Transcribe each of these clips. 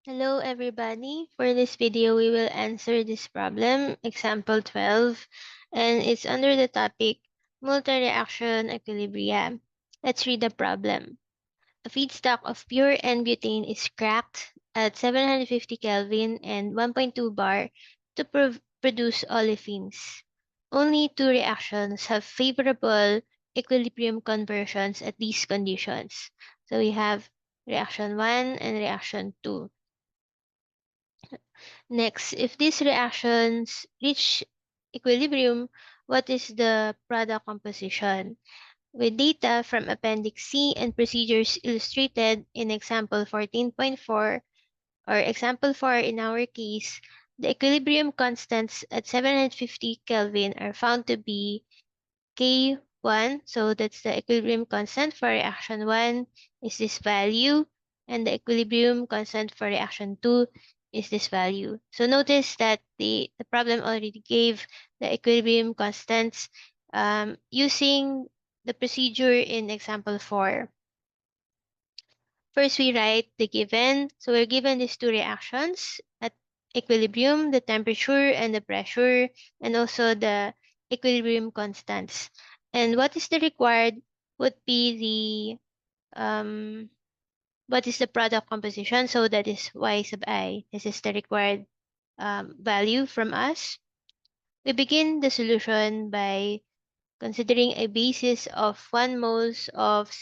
Hello everybody. For this video, we will answer this problem, example 12, and it's under the topic multi-reaction equilibria. Let's read the problem. A feedstock of pure N-butane is cracked at 750 Kelvin and 1.2 bar to produce olefins. Only two reactions have favorable equilibrium conversions at these conditions. So we have reaction 1 and reaction 2. Next, if these reactions reach equilibrium, what is the product composition? With data from Appendix C and procedures illustrated in example 14.4 or example 4 in our case, the equilibrium constants at 750 Kelvin are found to be K1, so that's the equilibrium constant for reaction 1 is this value, and the equilibrium constant for reaction 2 is this value. So notice that the problem already gave the equilibrium constants using the procedure in example 4. First, we write the given. So we're given these two reactions at equilibrium, the temperature and the pressure, and also the equilibrium constants. And what is the required would be what is the product composition? So that is Y sub I. This is the required value from us. We begin the solution by considering a basis of 1 moles of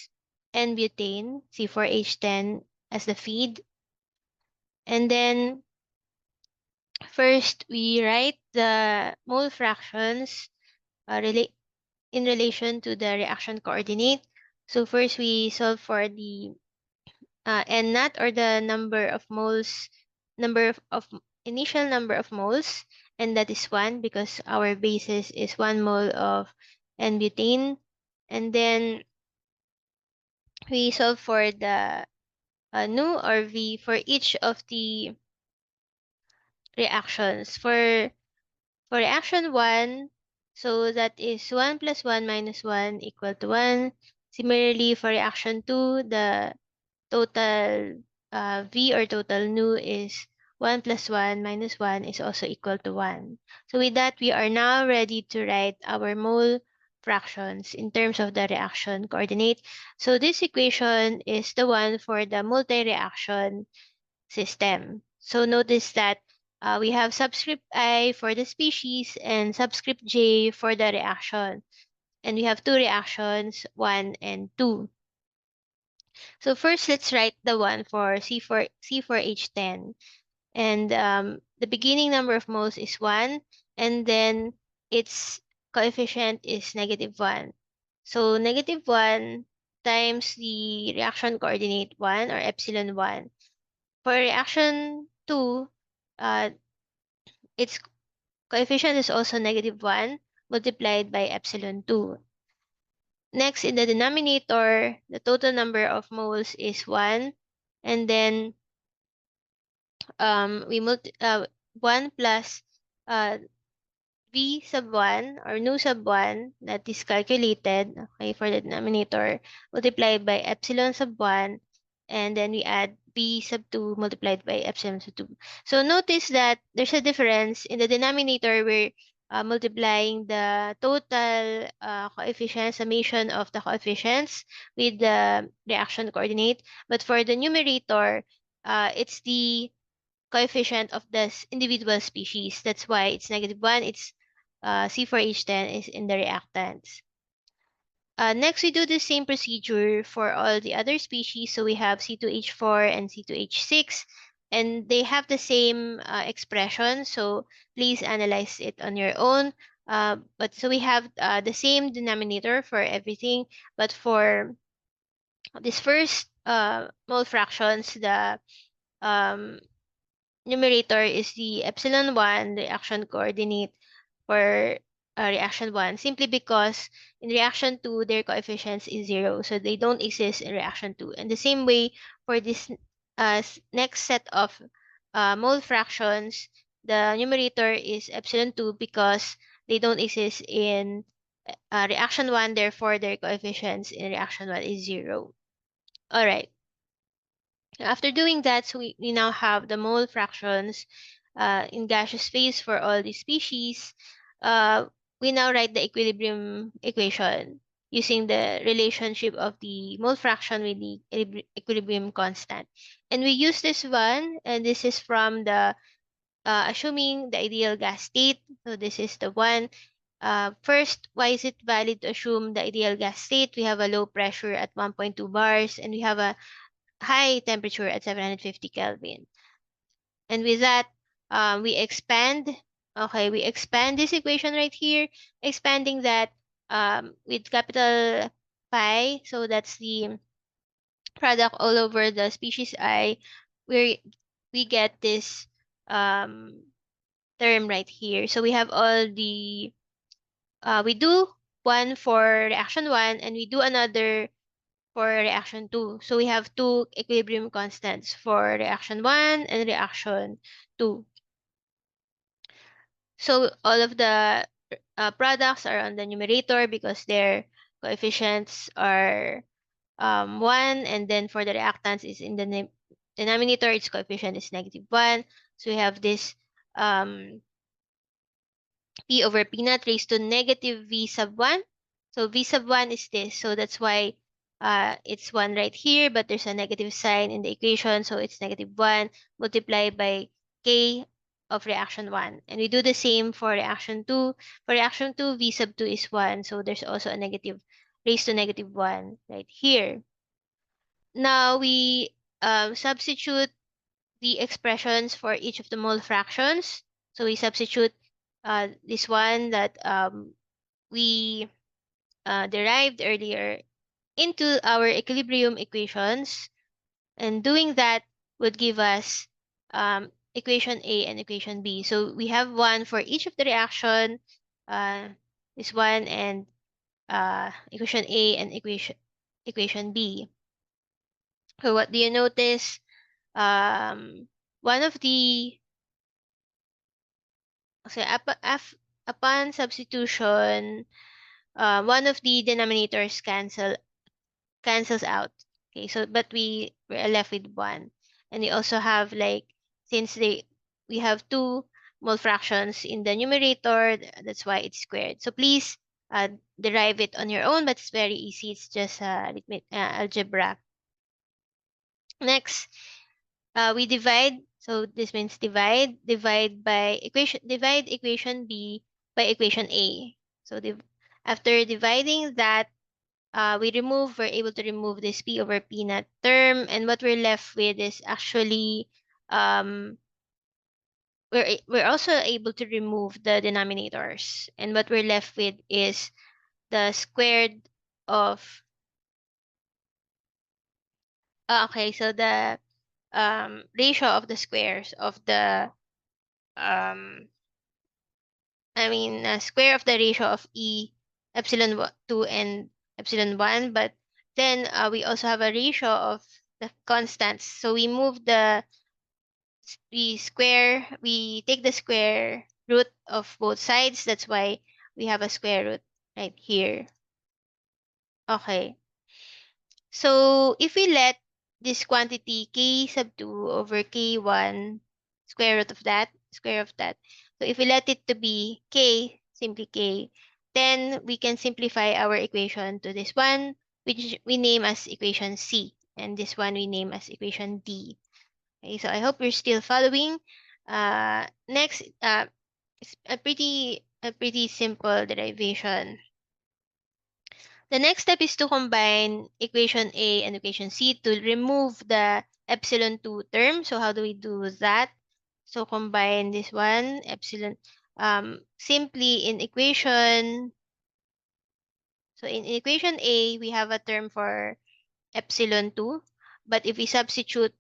N-butane, C4H10, as the feed. And then first we write the mole fractions in relation to the reaction coordinate. So first we solve for the N naught, or the number of moles, initial number of moles, and that is 1 because our basis is 1 mole of N-butane. And then we solve for the nu or V for each of the reactions. For reaction 1, so that is 1 plus 1 minus 1 equal to 1. Similarly, for reaction 2, the total V or total nu is 1 plus 1 minus 1 is also equal to 1. So with that, we are now ready to write our mole fractions in terms of the reaction coordinate. So this equation is the one for the multi-reaction system. So notice that we have subscript I for the species and subscript J for the reaction. And we have two reactions, 1 and 2. So first, let's write the one for C4H10. And the beginning number of moles is 1, and then its coefficient is -1. So -1 times the reaction coordinate 1 or epsilon 1. For reaction 2, uh, its coefficient is also -1 multiplied by epsilon 2. Next, in the denominator, the total number of moles is 1, and then 1 plus uh, V sub 1 or nu sub 1 that is calculated, okay, for the denominator multiplied by epsilon sub 1, and then we add B sub 2 multiplied by epsilon sub 2. So notice that there's a difference in the denominator. We're multiplying the total coefficient summation of the coefficients with the reaction coordinate, but for the numerator, it's the coefficient of the individual species. That's why it's -1. It's C4H10 is in the reactants. Next, we do the same procedure for all the other species. So we have C2H4 and C2H6, and they have the same expression. So please analyze it on your own. But so we have the same denominator for everything, but for this first mole fractions, the um, numerator is the epsilon 1 reaction coordinate for reaction 1, simply because in reaction 2 their coefficients is 0, so they don't exist in reaction 2. And the same way for this next set of mole fractions, the numerator is epsilon 2 because they don't exist in reaction 1, therefore their coefficients in reaction 1 is 0. All right. After doing that, so we now have the mole fractions in gaseous phase for all these species. We now write the equilibrium equation using the relationship of the mole fraction with the equilibrium constant. And we use this one, and this is from the assuming the ideal gas state. So this is the one. First, why is it valid to assume the ideal gas state? We have a low pressure at 1.2 bars, and we have a high temperature at 750 Kelvin. And with that, we expand. Okay, we expand this equation right here, expanding that with capital pi. So that's the product all over the species I. We get this um, term right here. So we have all the we do one for reaction 1 and we do another for reaction 2. So we have two equilibrium constants for reaction 1 and reaction 2. So all of the products are on the numerator because their coefficients are 1, and then for the reactants is in the denominator, its coefficient is -1. So we have this um, P over P naught raised to negative V sub 1. So V sub 1 is this. So that's why it's 1 right here, but there's a negative sign in the equation. So it's -1 multiplied by K of reaction 1. And we do the same for reaction 2. For reaction 2, V sub 2 is 1. So there's also a negative raised to -1 right here. Now we substitute the expressions for each of the mole fractions. So we substitute this one that we derived earlier into our equilibrium equations. And doing that would give us equation A and equation B. So we have one for each of the reaction, uh, this one, and equation A and equation B. So what do you notice? One of the so upon substitution, one of the denominators cancels out. Okay, so but we're left with one, and we also have like since we have two mole fractions in the numerator, that's why it's squared. So please derive it on your own, but it's very easy. It's just algebra. Next, we divide. So this means divide equation B by equation A. So after dividing that, we're able to remove this P over P naught term, and what we're left with is actually um, we're also able to remove the denominators, and what we're left with is the squared of okay, so the ratio of the squares of the um square of the ratio of epsilon 2 and epsilon 1, but then we also have a ratio of the constants. So we take the square root of both sides. That's why we have a square root right here. Okay. So if we let this quantity k sub 2 over k1 square of that. So if we let it to be k, simply k, then we can simplify our equation to this one, which we name as equation C, and this one we name as equation D. Okay, so I hope you're still following. Next, it's a pretty simple derivation. The next step is to combine equation A and equation C to remove the epsilon 2 term. So how do we do that? So combine this one, epsilon, simply in equation. So in equation A, we have a term for epsilon 2. But if we substitute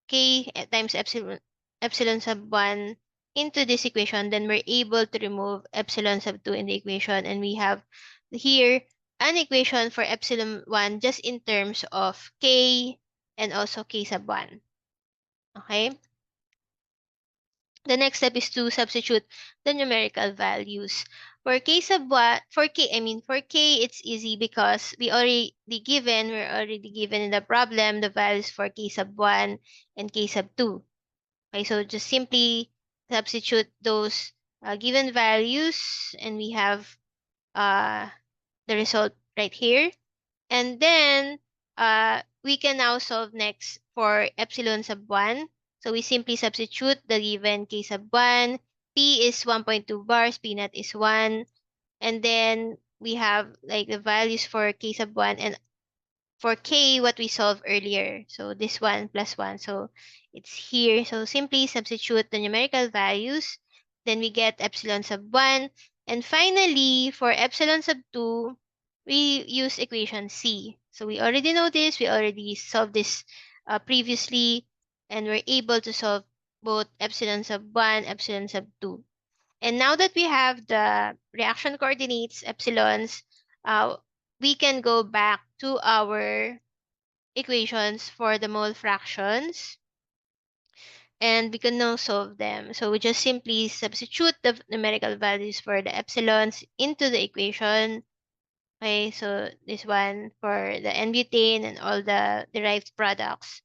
k times epsilon sub 1 into this equation, then we're able to remove epsilon sub 2 in the equation. And we have here an equation for epsilon 1 just in terms of k and also k sub 1. Okay? The next step is to substitute the numerical values. For K sub 1, for K, it's easy because we're already given in the problem the values for K sub 1 and K sub 2. Okay, so just simply substitute those given values and we have uh, the result right here. And then we can now solve next for epsilon sub 1. So we simply substitute the given K sub 1. P is 1.2 bars, P naught is 1. And then we have like the values for K sub 1 and for K what we solved earlier. So this one plus 1. So it's here. So simply substitute the numerical values. Then we get epsilon sub 1. And finally, for epsilon sub 2, we use equation C. So we already know this. We already solved this previously. And we're able to solve both epsilon sub 1, epsilon sub 2. And now that we have the reaction coordinates, epsilons, we can go back to our equations for the mole fractions and we can now solve them. So we just simply substitute the numerical values for the epsilons into the equation. Okay, so this one for the N-butane and all the derived products.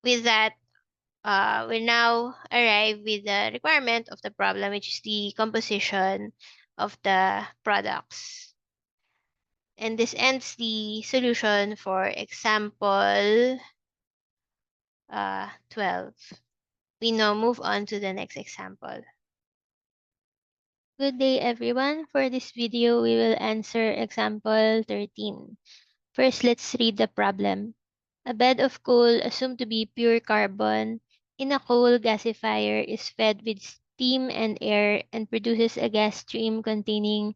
With that, we now arrive with the requirement of the problem, which is the composition of the products. And this ends the solution for example 12. We now move on to the next example. Good day, everyone. For this video, we will answer example 13. First, let's read the problem. A bed of coal assumed to be pure carbon in a coal gasifier is fed with steam and air and produces a gas stream containing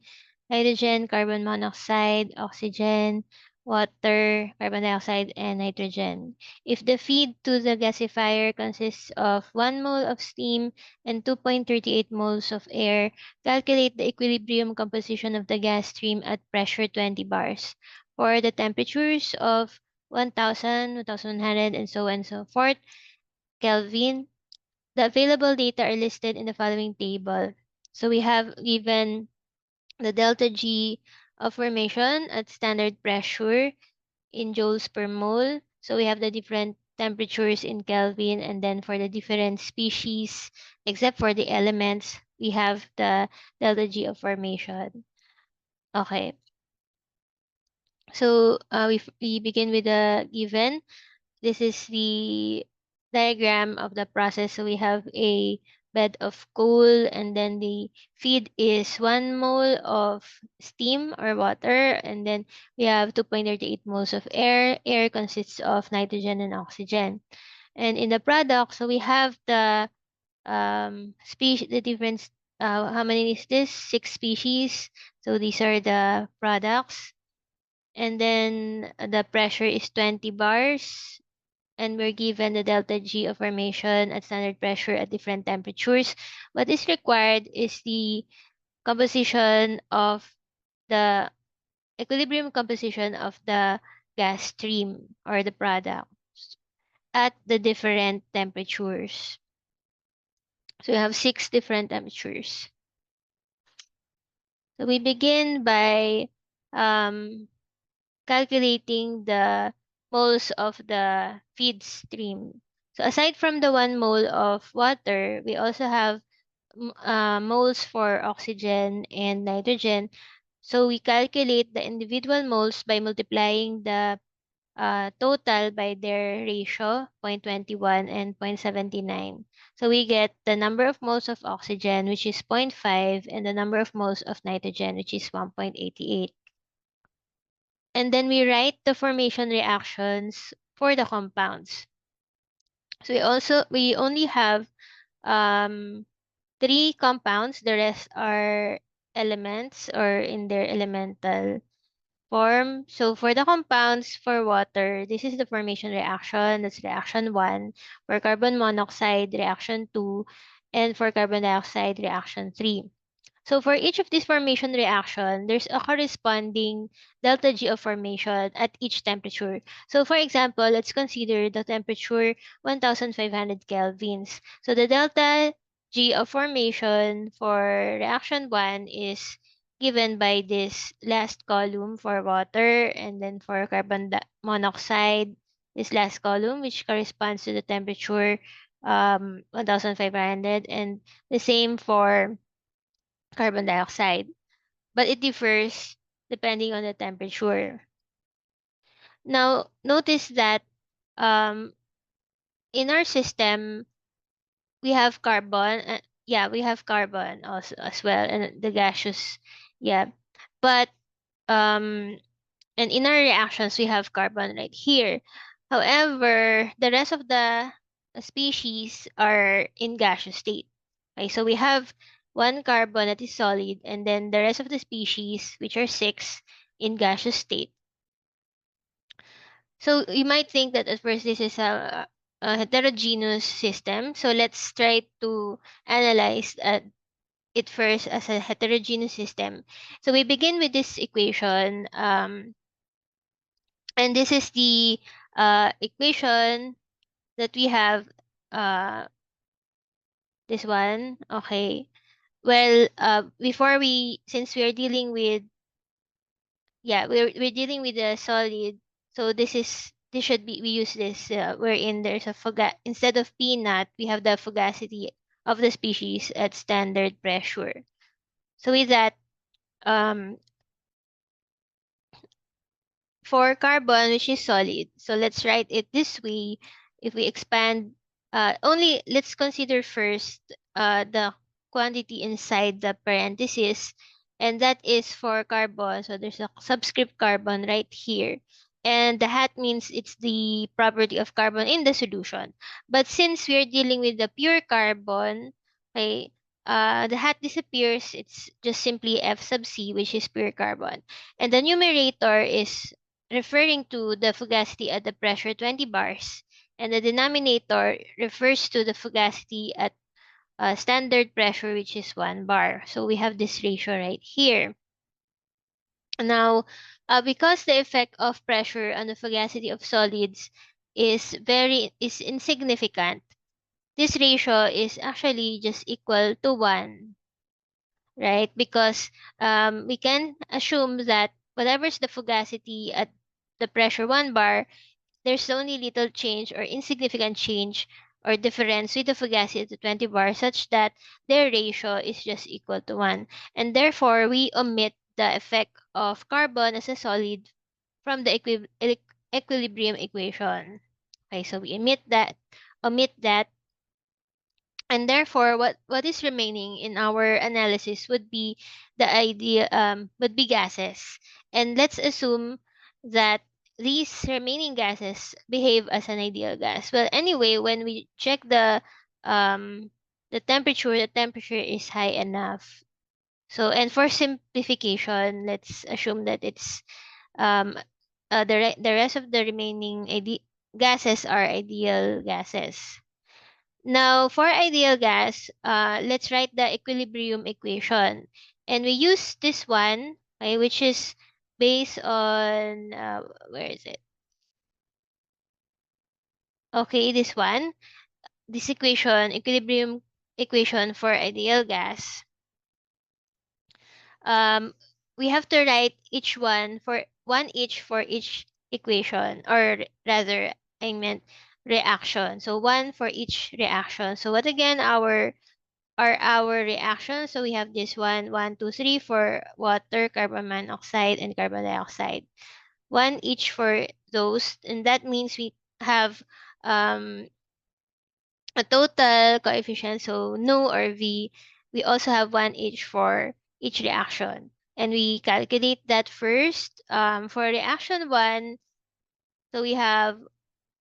hydrogen, carbon monoxide, oxygen, water, carbon dioxide, and nitrogen. If the feed to the gasifier consists of 1 mole of steam and 2.38 moles of air, calculate the equilibrium composition of the gas stream at pressure 20 bars. For the temperatures of 1000, 1100, and so forth, Kelvin, the available data are listed in the following table. So we have given the delta G of formation at standard pressure in joules per mole. So we have the different temperatures in Kelvin, and then for the different species, except for the elements, we have the delta G of formation. Okay. So we begin with the given. This is the diagram of the process. So we have a bed of coal and then the feed is 1 mole of steam or water and then we have 2.38 moles of air. Air consists of nitrogen and oxygen. And in the product, so we have the species, the different, how many is this? 6 species. So these are the products. And then the pressure is 20 bars and we're given the delta G of formation at standard pressure at different temperatures. What is required is the composition of the equilibrium composition of the gas stream or the product at the different temperatures. So we have 6 different temperatures. So we begin by calculating the moles of the feed stream. So aside from the 1 mole of water, we also have moles for oxygen and nitrogen. So we calculate the individual moles by multiplying the total by their ratio, 0.21 and 0.79. So we get the number of moles of oxygen, which is 0.5, and the number of moles of nitrogen, which is 1.88. And then we write the formation reactions for the compounds. So we only have 3 compounds. The rest are elements or in their elemental form. So for the compounds for water, this is the formation reaction. That's reaction 1. For carbon monoxide, reaction 2. And for carbon dioxide, reaction 3. So for each of these formation reaction, there's a corresponding delta G of formation at each temperature. So for example, let's consider the temperature 1500 kelvins. So the delta G of formation for reaction 1 is given by this last column for water, and then for monoxide, this last column, which corresponds to the temperature 1500, and the same for carbon dioxide, but it differs depending on the temperature. Now, notice that um, in our system, we have carbon. Yeah, we have carbon also as well, and the gaseous, yeah. But um, and in our reactions, we have carbon right here. However, the rest of the species are in gaseous state. Okay, so we have one carbon that is solid, and then the rest of the species, which are six, in gaseous state. So you might think that at first this is a heterogeneous system. So let's try to analyze it first as a heterogeneous system. So we begin with this equation, and this is the equation that we have. Uh, this one, okay. Well, before since we are dealing with, yeah, we're dealing with a solid. So this should be, we use this wherein there's a instead of P naught, we have the fugacity of the species at standard pressure. So with that, um, for carbon, which is solid, so let's write it this way. If we expand, only let's consider first the quantity inside the parenthesis, and that is for carbon. So there's a subscript carbon right here. And the hat means it's the property of carbon in the solution. But since we're dealing with the pure carbon, okay, the hat disappears. It's just simply F sub C, which is pure carbon. And the numerator is referring to the fugacity at the pressure 20 bars, and the denominator refers to the fugacity at standard pressure, which is 1 bar. So we have this ratio right here. Now, because the effect of pressure on the fugacity of solids is insignificant, this ratio is actually just equal to 1, right? Because we can assume that whatever's the fugacity at the pressure 1 bar, there's only little change or insignificant change or difference with the fugacity to 20 bars, such that their ratio is just equal to 1. And therefore, we omit the effect of carbon as a solid from the equilibrium equation. Okay, so we omit that, and therefore what is remaining in our analysis would be the idea would be gases. And let's assume that these remaining gases behave as an ideal gas. Well, anyway, when we check the temperature is high enough. So, and for simplification, let's assume that it's um the rest of the remaining gases are ideal gases. Now, for ideal gas, let's write the equilibrium equation. And we use this one, okay, which is based on, where is it? Okay, this one. This equation, equilibrium equation for ideal gas. Um, we have to write each one for one each for each equation, or rather, I meant reaction. So one for each reaction. So what again are our reactions? So we have this one, two, three for water, carbon monoxide, and carbon dioxide. One each for those, and that means we have um, a total coefficient, so nu or v. We also have one each for each reaction. And we calculate that first. For reaction 1, so we have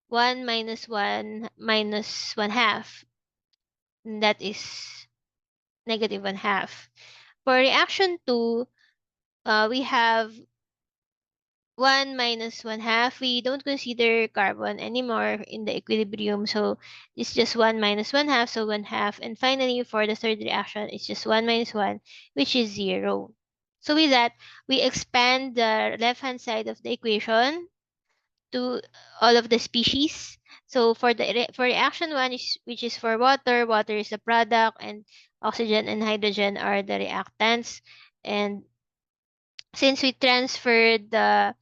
1 minus 1 minus 1 half. And that is negative 1 half. For reaction 2, we have 1 minus 1 half. We don't consider carbon anymore in the equilibrium, so it's just 1 minus 1 half, so 1 half. And finally, for the third reaction, it's just 1 minus 1, which is 0. So with that, we expand the left-hand side of the equation to all of the species. So for for reaction one, which is for water, water is the product, and oxygen and hydrogen are the reactants. And since we transferred the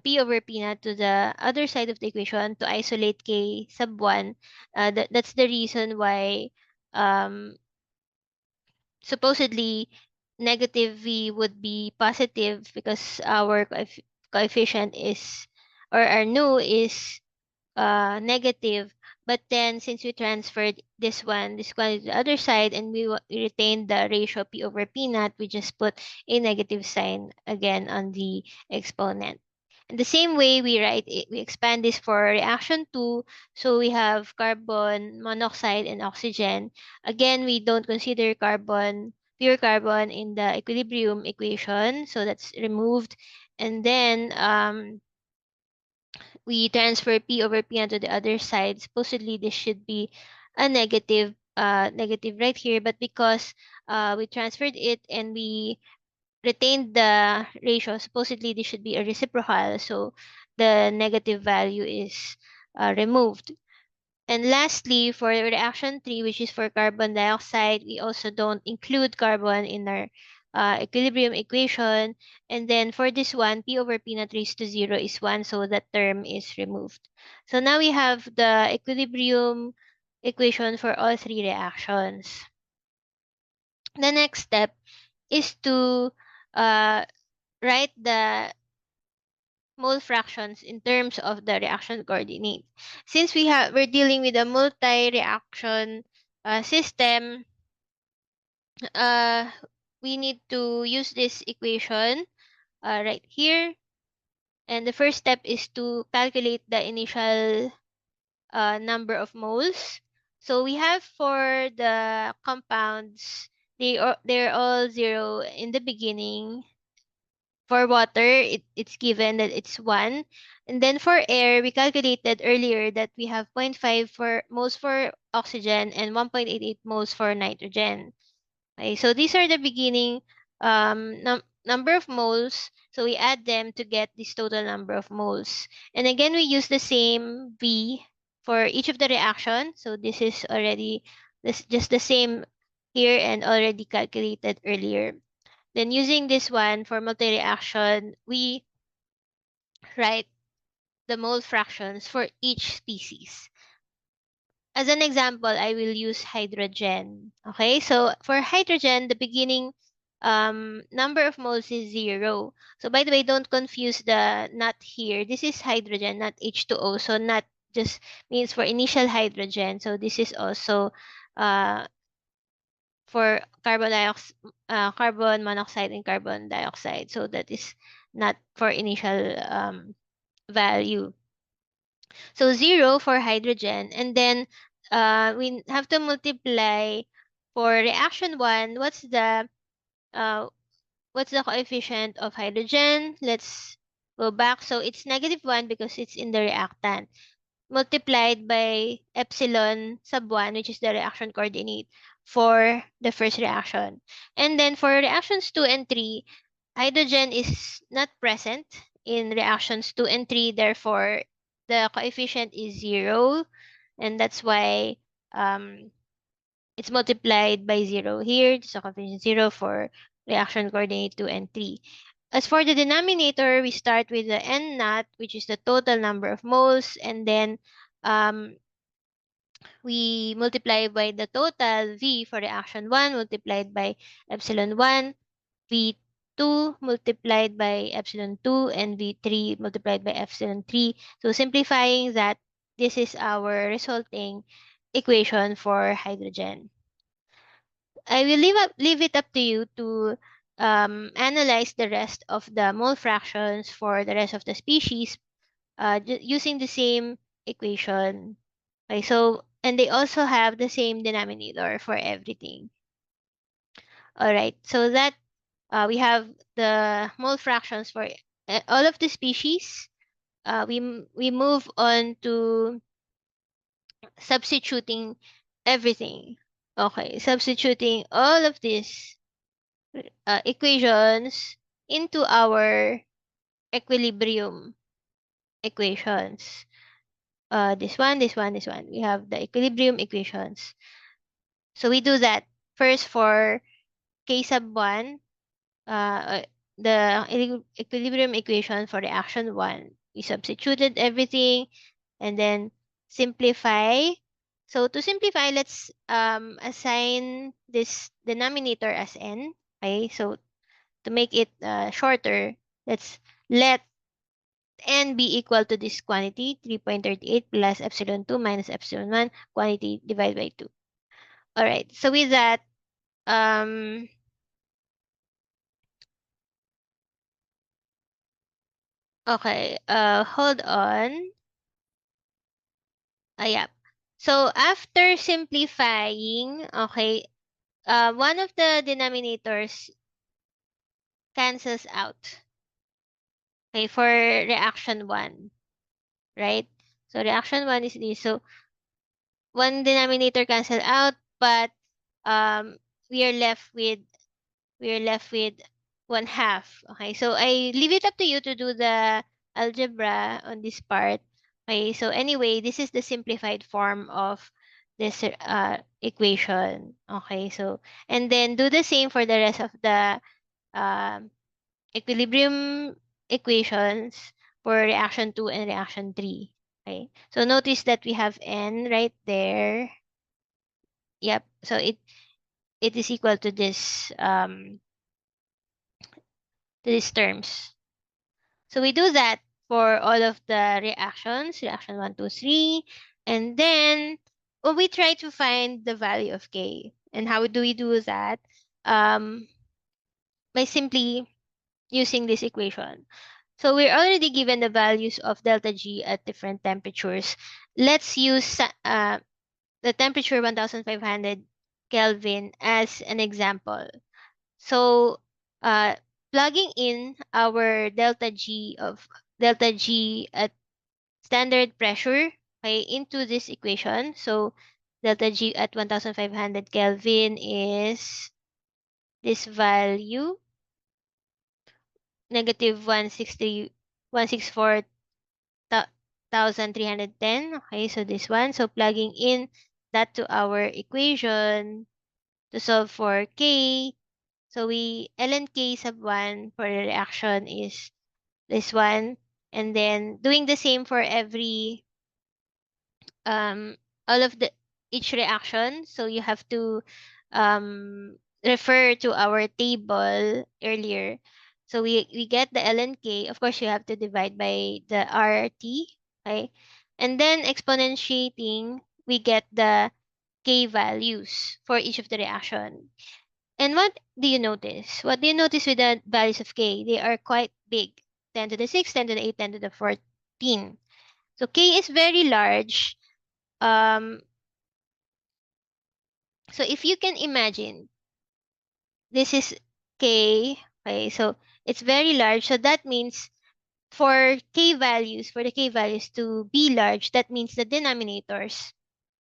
P over P naught to the other side of the equation to isolate K sub 1, that's the reason why um, supposedly negative V would be positive because our coefficient is, or our nu is negative. But then since we transferred this one to the other side, and we retained the ratio P over P naught, we just put a negative sign again on the exponent. In the same way, we write it, we expand this for reaction 2. So we have carbon monoxide and oxygen. Again, we don't consider pure carbon in the equilibrium equation, so that's removed. And then we transfer P over P onto the other side. Supposedly, this should be a negative right here, but because we transferred it and we retained the ratio, supposedly this should be a reciprocal, so the negative value is removed. And lastly, for reaction 3, which is for carbon dioxide, we also don't include carbon in our equilibrium equation. And then for this one, P over P naught raised to 0 is 1, so that term is removed. So now we have the equilibrium equation for all three reactions. The next step is to uh, write the mole fractions in terms of the reaction coordinate. Since we're dealing with a multi-reaction system, uh, we need to use this equation right here. And the first step is to calculate the initial number of moles. So we have for the compounds, they're all 0 in the beginning. For water, it's given that it's 1. And then for air, we calculated earlier that we have zero point 0.5 for moles for oxygen and 1.88 moles for nitrogen. Okay, so these are the beginning number of moles. So we add them to get this total number of moles. And again, we use the same V for each of the reaction. So this is already just the same here and already calculated earlier. Then using this one for multi-reaction, we write the mole fractions for each species. As an example, I will use hydrogen. Okay, so for hydrogen, the beginning number of moles is 0. So by the way, don't confuse the not here. This is hydrogen, not H2O. So not just means for initial hydrogen. So this is also uh, for carbon monoxide and carbon dioxide. So that is not for initial value. So 0 for hydrogen, and then we have to multiply for reaction 1. Uh, what's the coefficient of hydrogen? Let's go back. So it's -1 because it's in the reactant, multiplied by epsilon sub 1, which is the reaction coordinate for the first reaction. And then for reactions 2 and 3, hydrogen is not present in reactions 2 and 3, therefore the coefficient is 0, and that's why um, it's multiplied by 0 here. So coefficient 0 for reaction coordinate 2 and 3. As for the denominator, we start with the N naught, which is the total number of moles, and then um, we multiply by the total V for reaction 1 multiplied by epsilon 1, V2 multiplied by epsilon 2, and V3 multiplied by epsilon 3. So simplifying that, this is our resulting equation for hydrogen. I will leave it up to you to analyze the rest of the mole fractions for the rest of the species using the same equation. Okay, so, and they also have the same denominator for everything. All right, so that we have the mole fractions for all of the species. We move on to substituting everything. Okay, substituting all of these equations into our equilibrium equations. this one, this one, this one. We have the equilibrium equations. So we do that first for K sub 1, the equilibrium equation for reaction 1. We substituted everything and then simplify. So to simplify, let's assign this denominator as n. Okay, so to make it shorter, let's let n be equal to this quantity, 3.38 plus epsilon 2 minus epsilon 1, quantity divided by 2. All right, so with that, um, okay, hold on. Yeah. So after simplifying, okay, one of the denominators cancels out. Okay, for reaction 1, right? So reaction 1 is this. So one denominator cancel out, but um we are left with we are left with 1/2. Okay, so I leave it up to you to do the algebra on this part. Okay, so anyway, this is the simplified form of this equation. Okay, so and then do the same for the rest of the um, equilibrium equations for reaction 2 and reaction 3. Okay, so notice that we have n right there. Yep, so it is equal to this to these terms. So we do that for all of the reactions, reaction 1, 2, 3, and then we try to find the value of k. And how do we do that? Um, by simply using this equation. So we're already given the values of delta G at different temperatures. Let's use the temperature 1500 Kelvin as an example. So uh, plugging in our delta G at standard pressure, okay, into this equation. So delta G at 1500 Kelvin is this value, negative 164,310. Okay, so this one. So plugging in that to our equation to solve for K. So we ln K sub 1 for the reaction is this one. And then doing the same for every all of the each reaction. So you have to refer to our table earlier. So we get the ln k. Of course, you have to divide by the RT, okay? And then exponentiating, we get the k values for each of the reaction. And what do you notice? What do you notice with the values of k? They are quite big. 10 to the 6, 10 to the 8, 10 to the 14. So k is very large. Um, so if you can imagine, this is k, okay, so it's very large. So that means for the k values to be large, that means the denominators,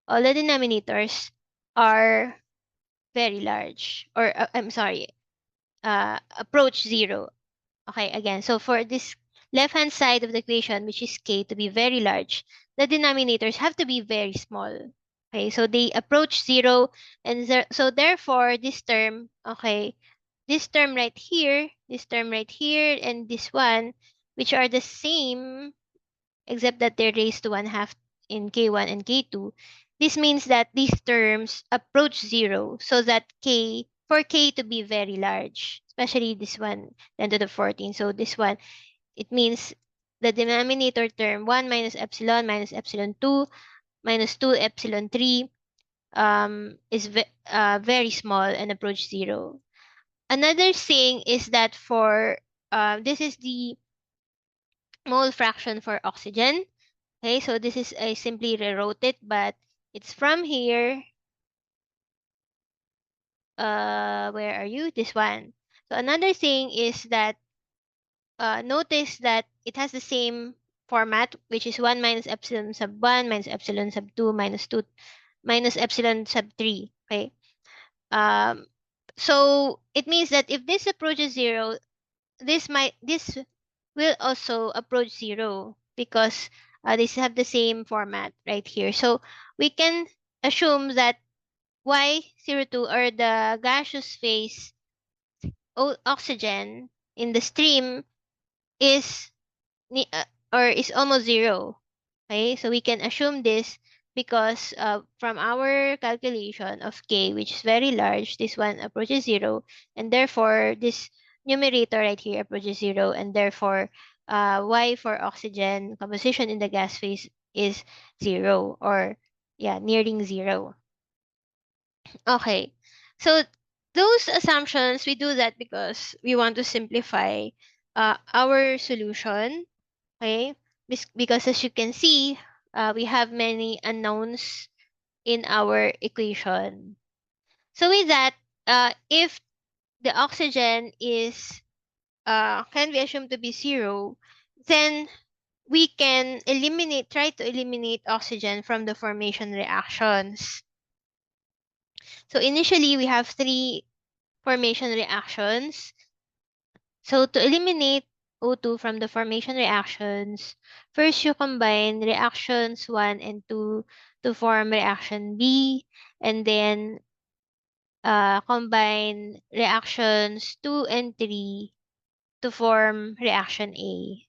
all the denominators are very large, or I'm sorry, approach zero. Okay, again, so for this left-hand side of the equation, which is k to be very large, the denominators have to be very small. Okay, so they approach zero, and so therefore this term, okay, this term right here, this term right here, and this one, which are the same, except that they're raised to 1/2 in K1 and K2. This means that these terms approach zero, so that for K to be very large, especially this one, 10 to the 14. So this one, it means the denominator term 1 minus epsilon 2 minus 2 epsilon 3 is very small and approach zero. Another thing is that for this is the mole fraction for oxygen. Okay, so this is I simply rewrote it, but it's from here. Where are you? This one. So another thing is that notice that it has the same format, which is 1 minus epsilon sub 1 minus epsilon sub 2 minus 2 minus epsilon sub 3. Okay. Um, so it means that if this approaches zero, this will also approach zero because these have the same format right here. So we can assume that Y02, or the gaseous phase oxygen in the stream, is or is almost zero. Okay, so we can assume this because from our calculation of K, which is very large, this one approaches zero, and therefore this numerator right here approaches zero, and therefore Y for oxygen composition in the gas phase is zero, or yeah, nearing zero. Okay, so those assumptions, we do that because we want to simplify our solution. Okay, because as you can see, we have many unknowns in our equation. So with that, if the oxygen is can be assumed to be zero, then we can try to eliminate oxygen from the formation reactions. So initially, we have three formation reactions. So to eliminate O2 from the formation reactions, first you combine reactions 1 and 2 to form reaction B, and then combine reactions 2 and 3 to form reaction A.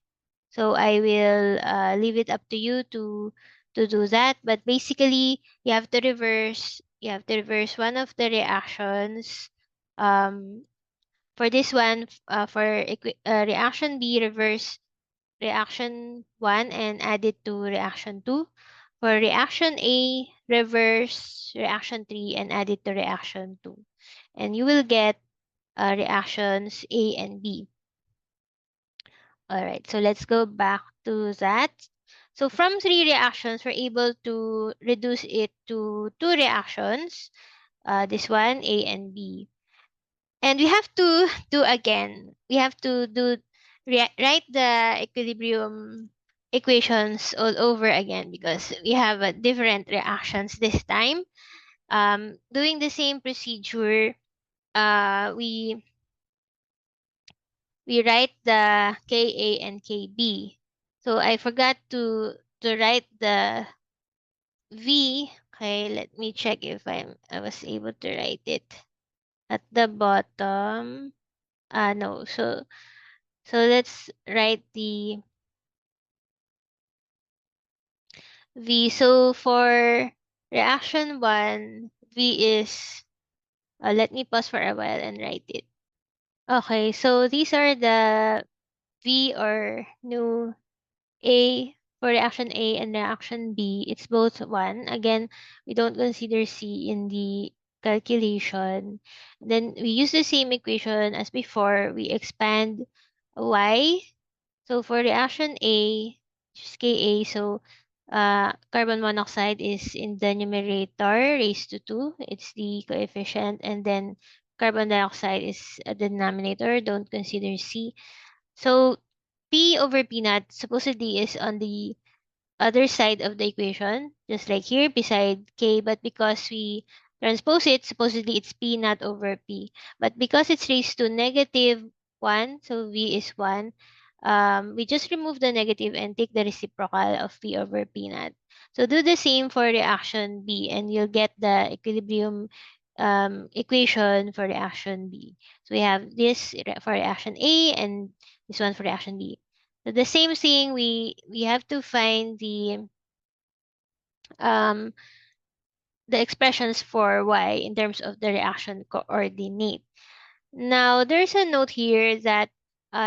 So I will leave it up to you to do that, but basically you have to reverse one of the reactions. For this one, for reaction B, reverse reaction 1 and add it to reaction 2. For reaction A, reverse reaction 3 and add it to reaction 2. And you will get reactions A and B. All right, so let's go back to that. So from three reactions, we're able to reduce it to two reactions. This one, A and B. And we have to do again. We have to write the equilibrium equations all over again because we have different reactions this time. Doing the same procedure, we write the Ka and Kb. So I forgot to write the V. Okay, let me check if I was able to write it at the bottom. No. So let's write the V. So for reaction 1, V is, let me pause for a while and write it. Okay, so these are the V or new A for reaction A and reaction B. It's both 1. Again, we don't consider C in the calculation. Then we use the same equation as before. We expand Y. So for reaction A, which is Ka, so carbon monoxide is in the numerator raised to 2. It's the coefficient. And then carbon dioxide is a denominator. Don't consider C. So P over P naught supposedly is on the other side of the equation, just like here beside K, but because we transpose it, supposedly it's P naught over P. But because it's raised to negative 1, so V is 1, we just remove the negative and take the reciprocal of P over P naught. So do the same for reaction B and you'll get the equilibrium equation for reaction B. So we have this for reaction A and this one for reaction B. So the same thing, we have to find um the expressions for Y in terms of the reaction coordinate. Now there's a note here that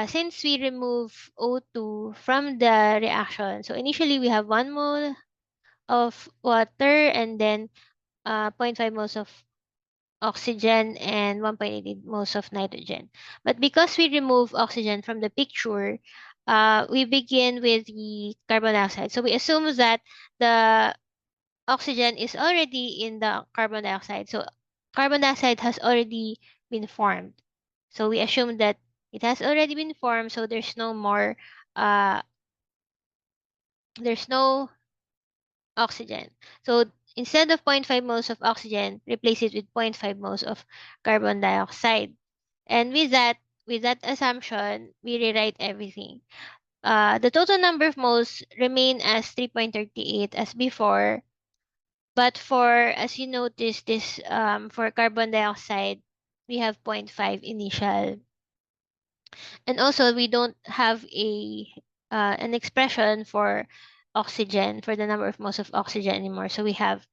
since we remove O2 from the reaction, so initially we have 1 mole of water and then 0.5 moles of oxygen and 1.8 moles of nitrogen. But because we remove oxygen from the picture, we begin with the carbon dioxide. So we assume that the oxygen is already in the carbon dioxide. So carbon dioxide has already been formed. So we assume that it has already been formed, so uh, there's no oxygen. So instead of 0.5 moles of oxygen, replace it with 0.5 moles of carbon dioxide. And with that assumption, we rewrite everything. the total number of moles remain as 3.38 as before. But as you notice, this for carbon dioxide, we have 0.5 initial. And also, we don't have an expression for oxygen, for the number of moles of oxygen anymore. So we have,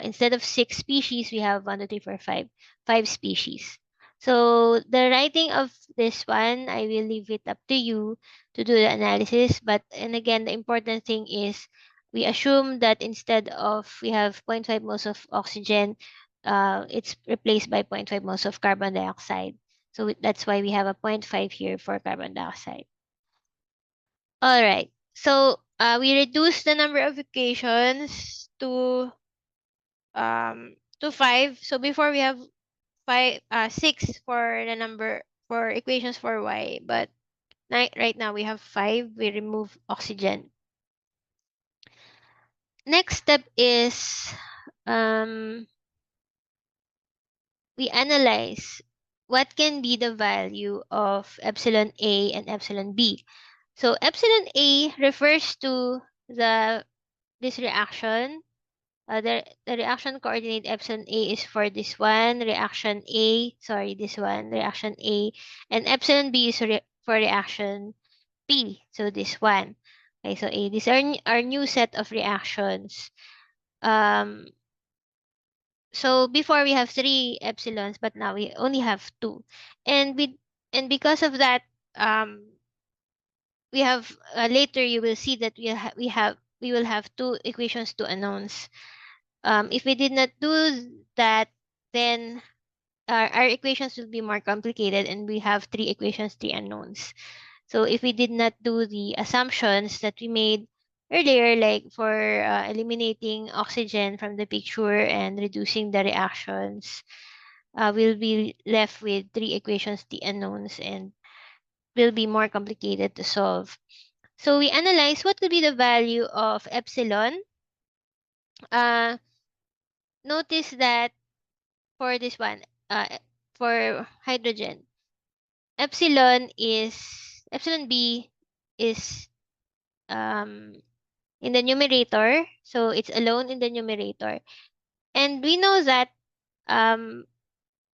instead of 6 species, we have 5 species. So the writing of this one, I will leave it up to you to do the analysis. But, and again, the important thing is we assume that instead of we have zero point 0.5 moles of oxygen, it's replaced by zero point 0.5 moles of carbon dioxide. So that's why we have a 0.5 here for carbon dioxide. All right. So we reduce the number of equations to 5. So before we have 6 for the number for equations for y, but right now we have 5. We remove oxygen. Next step is we analyze what can be the value of epsilon A and epsilon B. So epsilon A refers to this reaction. The reaction coordinate epsilon A is for this one, reaction A, sorry, this one, reaction A, and epsilon B is for reaction B, so this one. Okay, so these are our new set of reactions. So before we have 3 epsilons, but now we only have 2. And because of that, we have later you will see that we will have 2 equations, 2 unknowns. If we did not do that, then our equations will be more complicated, and we have 3 equations, 3 unknowns. So if we did not do the assumptions that we made earlier, like for eliminating oxygen from the picture and reducing the reactions, we'll be left with 3 equations, 3 unknowns, and will be more complicated to solve. So we analyze what could be the value of epsilon. Uh, Notice that for this one, for hydrogen, epsilon B is in the numerator, so it's alone in the numerator. And we know that um,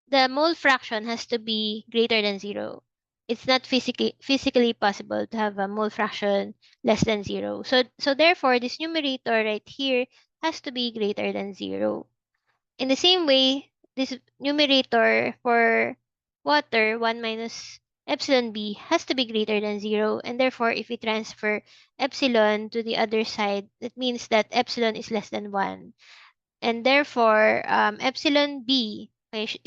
the mole fraction has to be greater than 0. It's not physically possible to have a mole fraction less than 0. So therefore, this numerator right here has to be greater than 0. In the same way, this numerator for water, 1 minus epsilon b, has to be greater than 0. And therefore, if we transfer epsilon to the other side, that means that epsilon is less than 1. And therefore, epsilon b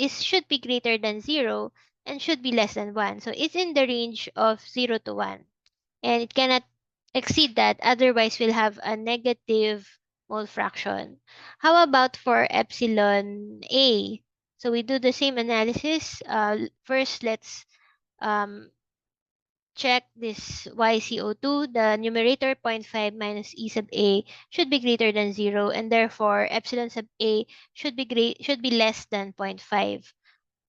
should be greater than 0 and should be less than 1. So it's in the range of 0 to 1. And it cannot exceed that, otherwise we'll have a negative mole fraction. How about for epsilon A? So we do the same analysis. First, let's um, check this YCO2. The numerator 0.5 minus E sub A should be greater than 0, and therefore epsilon sub A should be less than 0.5.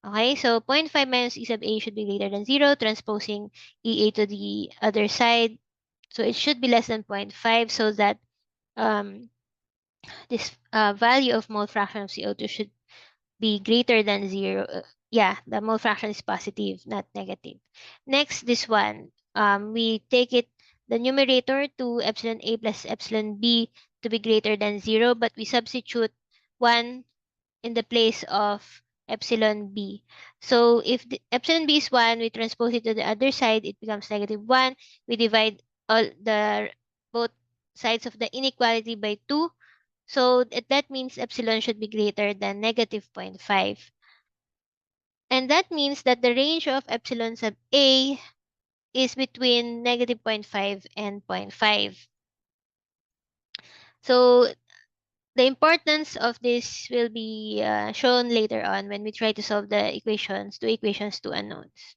Okay, so 0.5 minus E sub A should be greater than 0, transposing EA to the other side. So it should be less than 0.5, so that um, this value of mole fraction of CO2 should be greater than 0. Yeah, the mole fraction is positive, not negative. Next, this one. We take the numerator to epsilon A plus epsilon B to be greater than 0, but we substitute 1 in the place of epsilon B. So if the epsilon B is 1, we transpose it to the other side, it becomes negative 1. We divide both sides of the inequality by 2. So that means epsilon should be greater than negative 0.5. And that means that the range of epsilon sub A is between negative 0.5 and 0.5. So the importance of this will be shown later on when we try to solve the equations, 2 equations, 2 unknowns.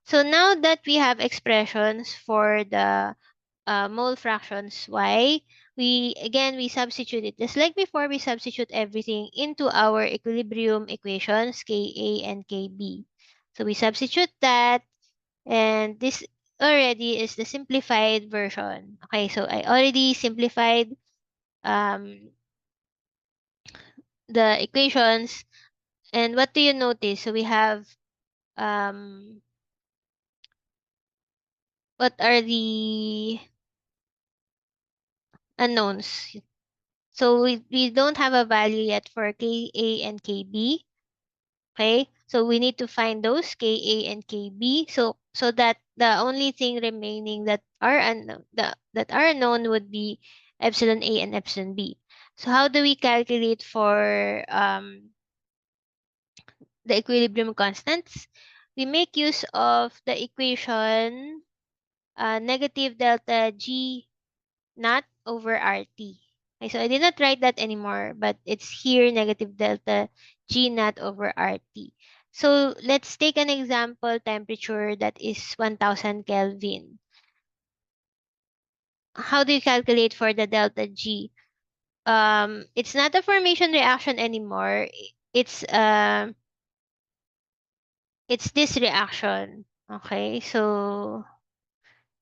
So now that we have expressions for the mole fractions y, we substitute it. Just like before, we substitute everything into our equilibrium equations, Ka and Kb. So we substitute that, and this already is the simplified version. Okay, so I already simplified um, the equations. And what do you notice? So we have um, what are the unknowns? So we don't have a value yet for KA and KB. Okay, so we need to find those KA and KB. So that the only thing remaining that are unknown that are unknown would be epsilon A and epsilon B. So how do we calculate for the equilibrium constants? We make use of the equation negative delta G not over RT. Okay, so I did not write that anymore, but it's here negative delta G naught over RT. So let's take an example temperature that is 1000 Kelvin. How do you calculate for the delta G? It's not a formation reaction anymore. It's this reaction. Okay, so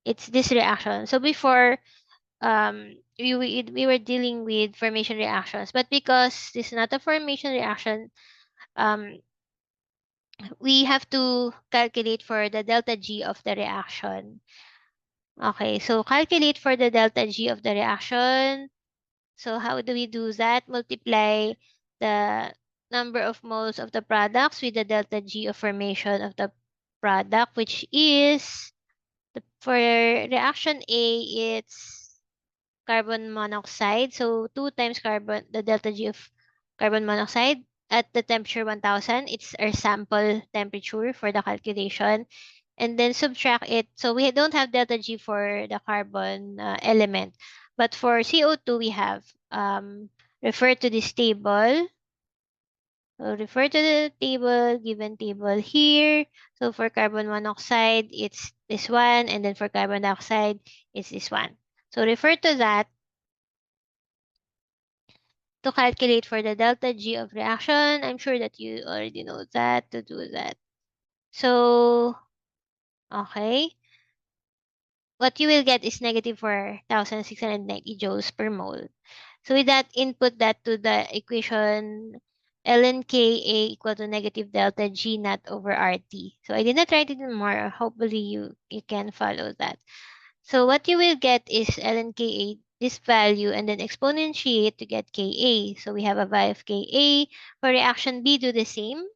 it's this reaction. So before we were dealing with formation reactions, but because this is not a formation reaction, um we have to calculate for the delta G of the reaction. Okay, so calculate for the delta G of the reaction. So how do we do that? Multiply the number of moles of the products with the delta G of formation of the product, which is for reaction A, it's carbon monoxide. So 2 times the delta G of carbon monoxide at the temperature 1000. It's our sample temperature for the calculation. And then subtract it. So we don't have delta G for the carbon element. But for CO2, we have refer to this table. So refer to the table, given table here. So for carbon monoxide, it's this one. And then for carbon dioxide, it's this one. So refer to that to calculate for the delta G of reaction. I'm sure that you already know that to do that. So, okay. What you will get is negative 4,690 joules per mole. So with that, input that to the equation ln Ka equal to negative delta G naught over RT. So I did not write it anymore. Hopefully you can follow that. So what you will get is ln Ka, this value, and then exponentiate to get Ka. So we have a value of Ka. For reaction B, do the same.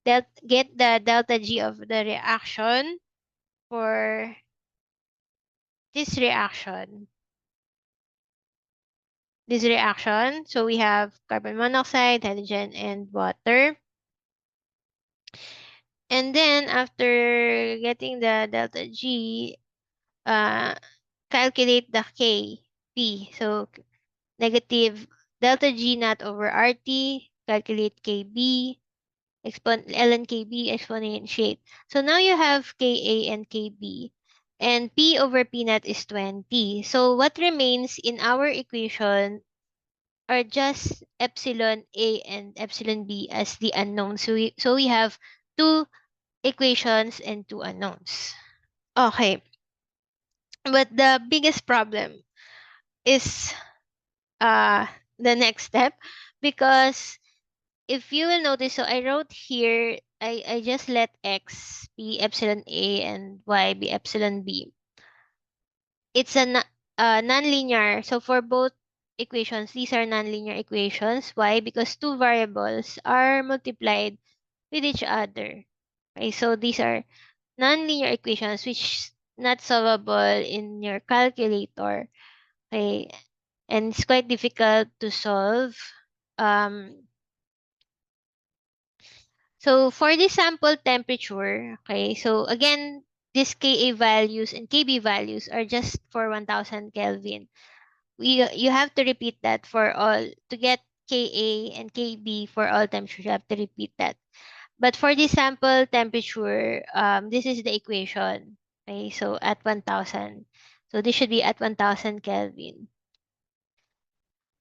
Get the delta G of the reaction for this reaction. This reaction, so we have carbon monoxide, hydrogen, and water. And then after getting the delta G, uh, calculate the Kp. So negative delta G naught over RT, calculate Kb, ln Kb, exponentiate. So now you have Ka and Kb. And P over P naught is 20. So what remains in our equation are just epsilon A and epsilon B as the unknowns. So we have two equations and two unknowns. Okay. But the biggest problem is uh the next step, because if you will notice, so I wrote here, I just let x be epsilon A and y be epsilon B. It's a nonlinear. So for both equations, these are nonlinear equations. Why? Because two variables are multiplied with each other. Okay, so these are nonlinear equations which not solvable in your calculator. Okay, and it's quite difficult to solve. Um, so for the sample temperature, okay, so again, these Ka values and Kb values are just for 1000 Kelvin. You have to repeat that for all to get Ka and Kb for all temperatures. You have to repeat that. But for the sample temperature, this is the equation. Okay, so at 1000. So this should be at 1000 Kelvin.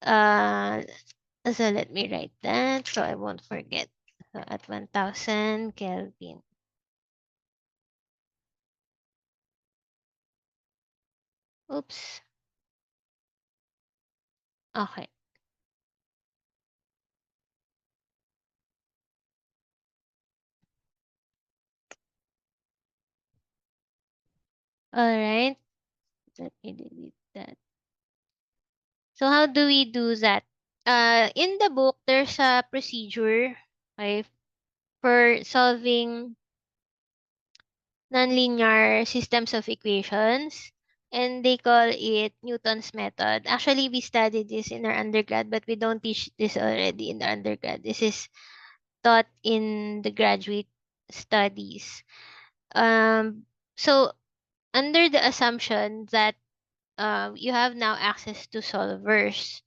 Uh, so let me write that so I won't forget. So at 1000 Kelvin. Oops. Okay. All right. Let me delete that. So how do we do that? In the book, there's a procedure, okay, for solving nonlinear systems of equations, and they call it Newton's method. Actually, we studied this in our undergrad, but we don't teach this already in the undergrad. This is taught in the graduate studies. So under the assumption that you have now access to solvers,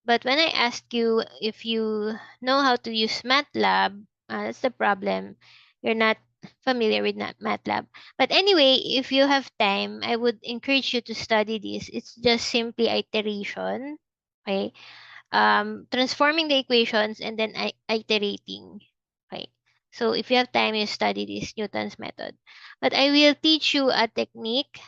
but when I ask you if you know how to use MATLAB, that's the problem. You're not familiar with MATLAB. But anyway, if you have time, I would encourage you to study this. It's just simply iteration. Okay. Transforming the equations and then iterating. Okay. So if you have time, you study this Newton's method. But I will teach you a technique.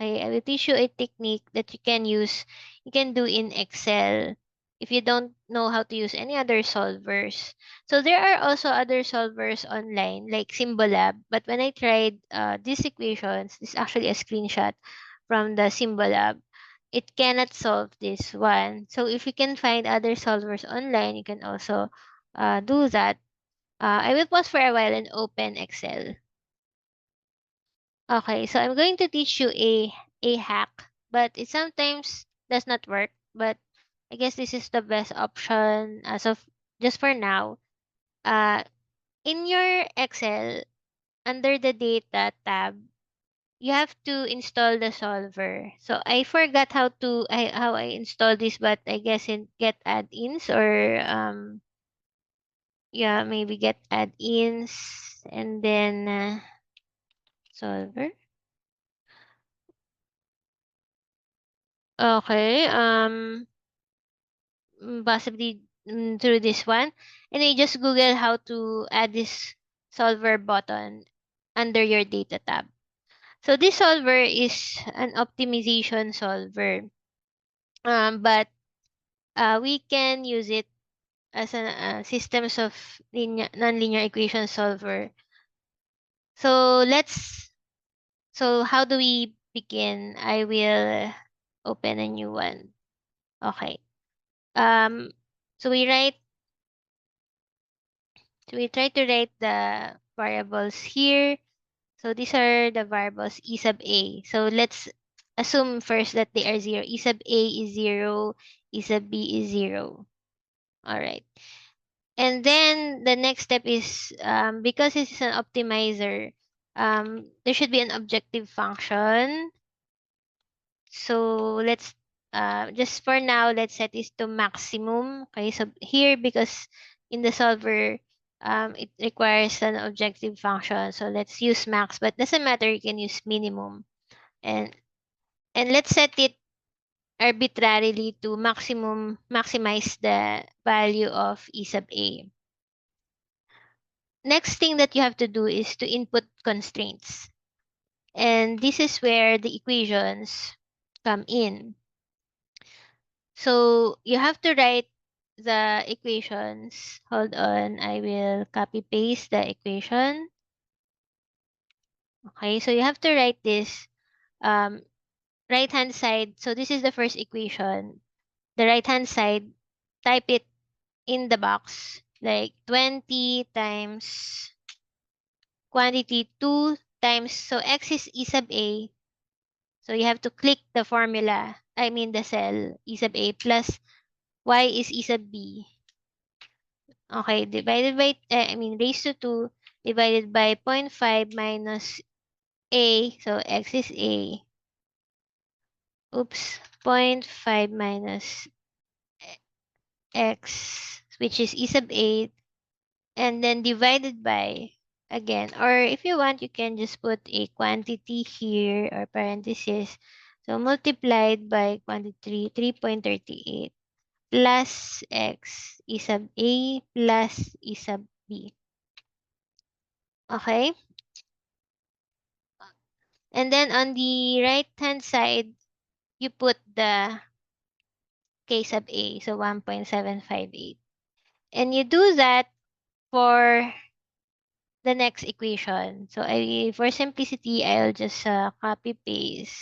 I will teach you a technique that you can use, you can do in Excel if you don't know how to use any other solvers. So there are also other solvers online like Symbolab, but when I tried these equations, this is actually a screenshot from the Symbolab. It cannot solve this one. So if you can find other solvers online, you can also do that. I will pause for a while and open Excel. Okay, so I'm going to teach you a hack, but it sometimes does not work. But I guess this is the best option as of just for now. Uh, in your Excel, under the data tab, you have to install the solver. So I forgot how I install this, but I guess in get add-ins or yeah, maybe get add-ins and then solver. Okay, possibly through this one. And I just Google how to add this solver button under your data tab. So this solver is an optimization solver. But we can use it as a systems of nonlinear equation solver. So so how do we begin? I will open a new one. Okay. Um, so we try to write the variables here. So these are the variables E sub A. So let's assume first that they are zero. E sub A is zero. E sub B is zero. All right. And then the next step is because this is an optimizer, there should be an objective function. So let's just for now, let's set this to maximum. Okay, so here because in the solver, it requires an objective function. So let's use max, but doesn't matter. You can use minimum, and let's set it arbitrarily to maximize the value of E sub A. Next thing that you have to do is to input constraints, and this is where the equations come in. So you have to write the equations. Hold on, I will copy paste the equation. Okay, so you have to write this um, right hand side. So this is the first equation. The right hand side, type it in the box like 20 times quantity 2 times, so x is E sub A. So you have to click the formula, I mean the cell E sub A plus y is E sub B. Okay, divided by, raised to 2 divided by zero point 0.5 minus a. So x is a. Oops, zero point 0.5 minus x, which is E sub 8. And then divided by, again, or if you want, you can just put a quantity here or parenthesis. So multiplied by quantity 3.38 plus x E sub a plus E sub b. Okay? And then on the right hand side, you put the K sub A, so 1.758. And you do that for the next equation. So for simplicity, I'll just copy paste.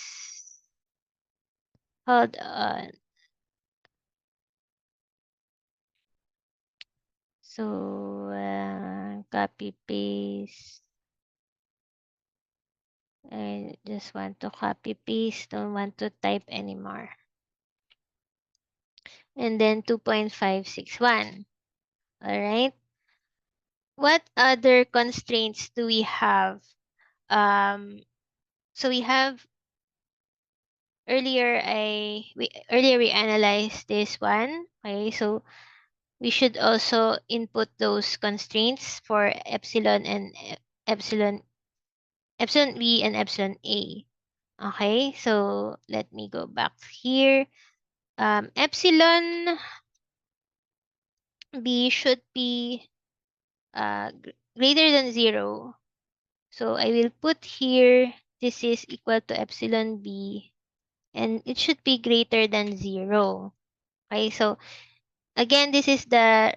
Hold on. So copy paste. I just want to copy paste, don't want to type anymore. And then 2.561. All right. What other constraints do we have? So we have earlier we analyzed this one. Okay, so we should also input those constraints for epsilon and epsilon epsilon b and epsilon a. Okay, so let me go back here. Epsilon b should be greater than 0. So I will put here this is equal to epsilon b and it should be greater than 0. Okay, so again, this is the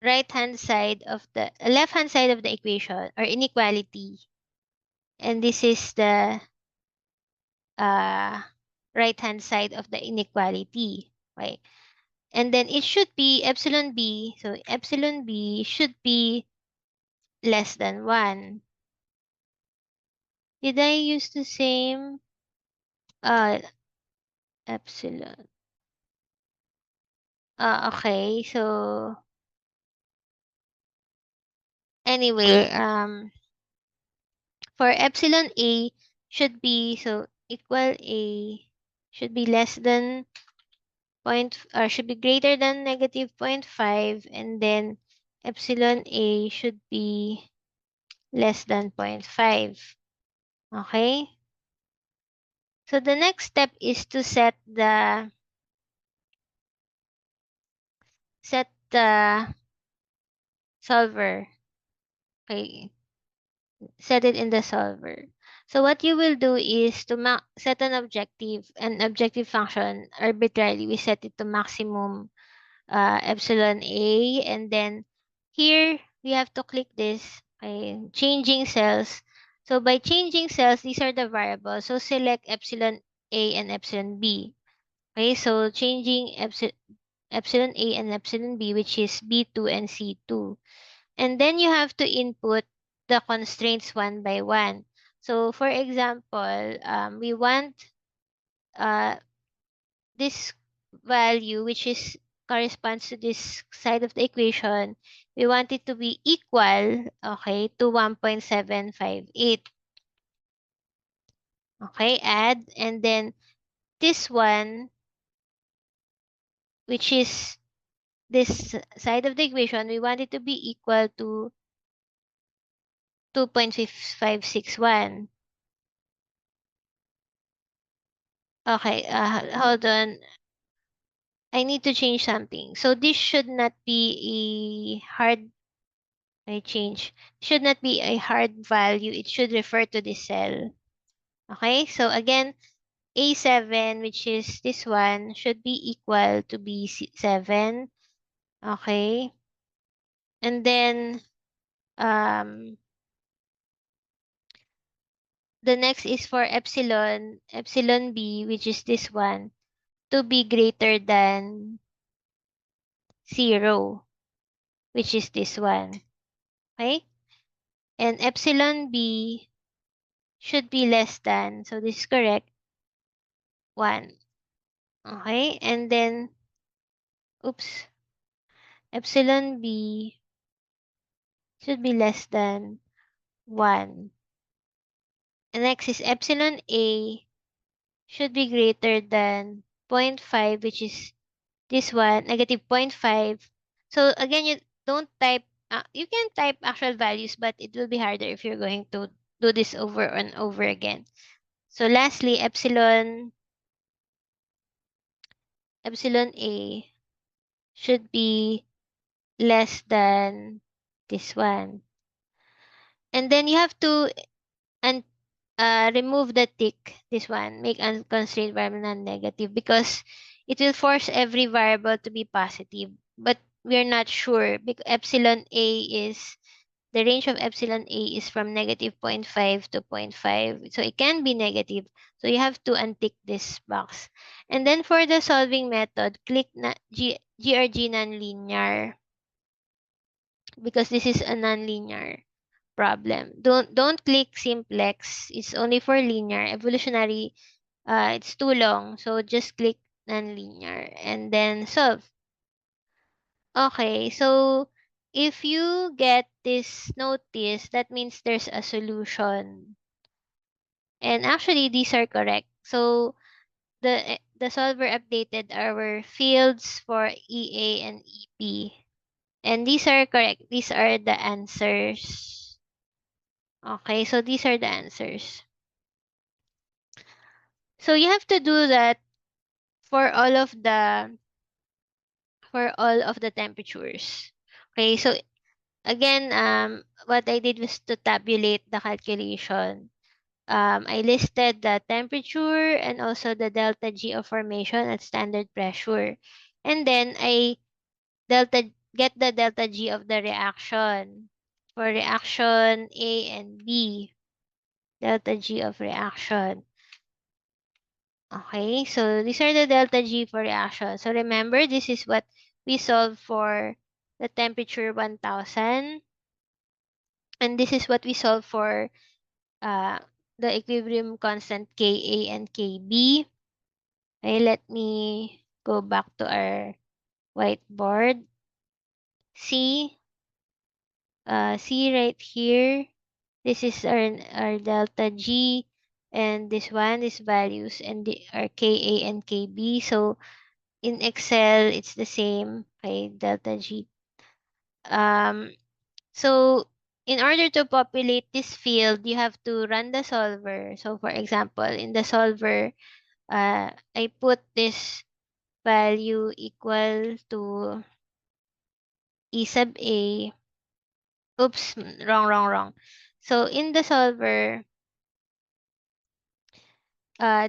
right-hand side of the left-hand side of the equation or inequality. And this is the uh, right-hand side of the inequality. Okay. And then it should be epsilon b. So epsilon b should be less than 1. Did I use the same uh, epsilon? Okay. So anyway, for epsilon a should be so equal a should be less than should be greater than negative zero point 0.5 and then epsilon a should be less than zero point 0.5. Okay? So the next step is to set the solver. Okay, set it in the solver. So what you will do is to set an objective function arbitrarily. We set it to maximum epsilon a, and then here we have to click this, okay, changing cells. So by changing cells, these are the variables. So select epsilon a and epsilon b. Okay, so changing epsilon a and epsilon b, which is b2 and c2. And then you have to input the constraints one by one. So for example, we want uh, this value, which is corresponds to this side of the equation, we want it to be equal, okay, to 1.758. Okay, add, and then this one, which is this side of the equation, we want it to be equal to 2.561. Okay, hold on. I need to change something. So this should not be a hard, I change, should not be a hard value. It should refer to this cell. Okay, so again, A7, which is this one, should be equal to B7. Okay. And then the next is for epsilon B, which is this one, to be greater than 0, which is this one. Okay? And epsilon B should be less than, so this is correct, 1. Okay? And then, oops, epsilon B should be less than 1. And next is epsilon A should be greater than zero point 0.5, which is this one, negative zero point 0.5. So again, you don't type, you can type actual values, but it will be harder if you're going to do this over and over again. So lastly, epsilon A should be less than this one. And then you have to remove the tick, this one, make unconstrained variable non-negative, because it will force every variable to be positive. But we're not sure because epsilon A is, the range of epsilon A is from negative zero point 0.5 to zero point 0.5. So it can be negative. So you have to untick this box. And then for the solving method, click GRG nonlinear, because this is a nonlinear problem. Don't click simplex. It's only for linear. Evolutionary, it's too long. So just click nonlinear and then solve. Okay, so if you get this notice, that means there's a solution. And actually, these are correct. So the solver updated our fields for EA and EP. And these are correct. These are the answers. Okay, so these are the answers. So you have to do that for all of the temperatures. Okay, so again, what I did was to tabulate the calculation. I listed the temperature and also the delta G of formation at standard pressure. And then I get the delta G of the reaction for reaction A and B. Delta G of reaction. Okay, so these are the delta G for reaction. So remember, this is what we solved for the temperature 1000. And this is what we solved for uh, the equilibrium constant Ka and Kb. Okay, let me go back to our whiteboard. See, see right here. This is our delta G, and this one is values, and our Ka and Kb. So in Excel, it's the same. Okay, delta G. Um, so in order to populate this field, you have to run the solver. So for example, in the solver, I put this value equal to E sub A. Oops, wrong. So in the solver,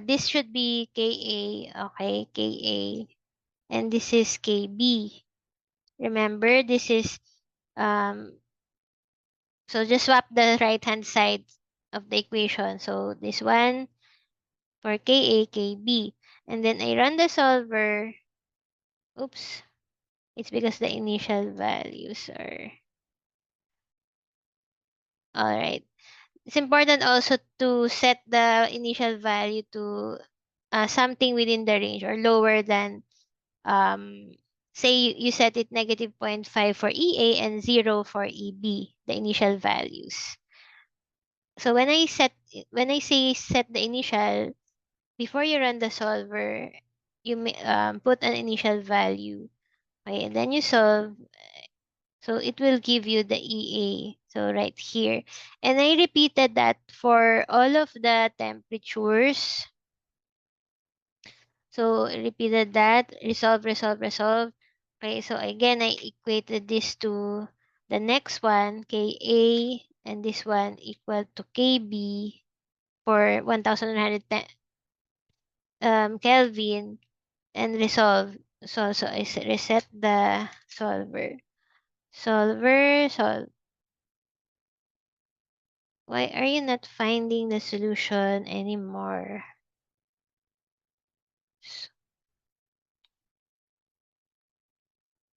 this should be Ka, okay, Ka, and this is Kb. Remember, this is, so just swap the right-hand side of the equation. So this one for Ka, Kb. And then I run the solver. Oops. It's because the initial values are... Alright. It's important also to set the initial value to something within the range or lower than, um, say you set it negative zero point 0.5 for EA and 0 for EB, the initial values. So when I say set the initial, before you run the solver, you may, put an initial value. Okay, and then you solve. So it will give you the EA. So right here. And I repeated that for all of the temperatures. So I repeated that. Resolve. Okay, so again, I equated this to the next one, Ka, and this one equal to Kb for 1110 Kelvin, and resolve. So I reset the solver. Solve. Why are you not finding the solution anymore? S-